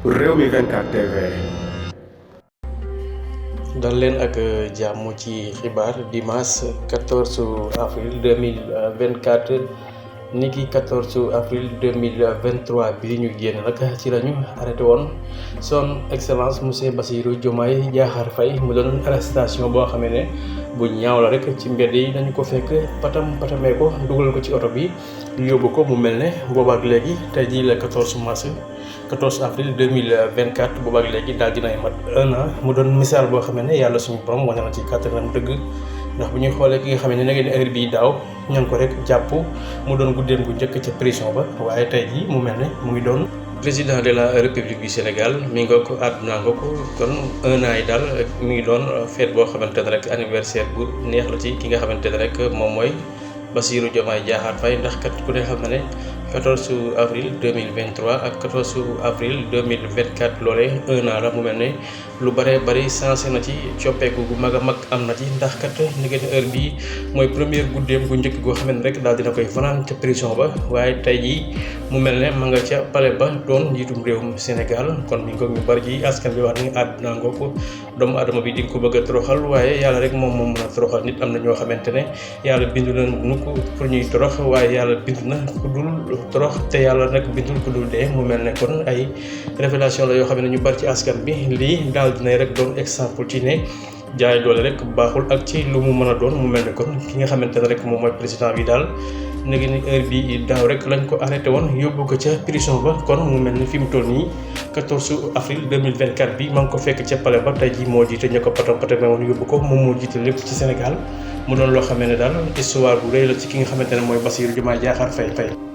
Rewmi 24 TV. dal leen ak jàmm ci xibaar dimanche 14 avril 2024 niki 14 avril 2023 bi ñu génn nag ci lañu arrêté woon son excellence monsieur Bassirou Diomaye Diakhar Faye mu doon arrestation boo xamee ne bu ñaaw la rek ci mbedd yi dañu ko fekk patamee ko dugal ko ci oto bi yóbbu ko mu mel ne boobaak léegi tey jii la 14 avril 2024 boobaak léegi daal dinay mat 1 an mu doon misaal boo xamee ne yàlla suñu borom wane na ci kàttanam dëgg ndax bu ñuy xoolee ki nga xam ne na ngeen heure bii daaw ña ngi ko rek jàpp mu doon guddeem gu njëkk ca prison ba waaye tey jii mu mel ne mu ngi doon président de la république du Sénégal mi nga ko àdduna nga ko kon 1 an yi daal mi ngi doon fête boo xamante ne rek anniversaire bu neex la ci ki nga xamante ne rek moom mooy Bassirou Diomaye Diakhar Faye ndax kat ku ne xam na ne 14 avril 2023 ak 14 avril 2024 loolee 1 an la mu mel ne lu bare bari sensé na ci coppeeku gu mag a mag am na ci ndax kat ni ngeen heure bii mooy première guddeem gu njëkk goo xam ne rek daal dina koy fanaan ca prison ba waaye tey jii mu mel ne ma nga ca palais ba doon njiitum réewum Sénégal kon mi ngi ko ñu bari ji askan bi wax ni àdduna ngoo ko doomu adama bi di nga ko bëgg a toroxal waaye yàlla rek moom mën a toroxal nit am na ñoo xamante ne yàlla bindu na nu ko pour ñuy torox waaye yàlla bind na ku dul torox te yàlla nag bindul ku dul dee mu mel ne kon ay révélation la yoo xam ne ñu bari ci askan bi lii daal dinay rek doon exemple ci ne jaay doole rek baaxul ak ci lu mu mën a doon mu mel ne kon ki nga xamante ne rek moom mooy président bi daal léegi ni heure bi daaw rek lañ ko arrêté woon yóbbu ko ca prison ba kon mu mel ni fi mu toll nii 14 avril 2024 bi maa ngi ko fekk ca palais ba tey ji moo jiite ña ko patame woon yóbbu ko moom moo jiite lépp ci Sénégal mu doon loo xamee ne daal histoire bu rëy la ci ki nga xamante ne mooy Bassirou Diomaye Diakhar Faye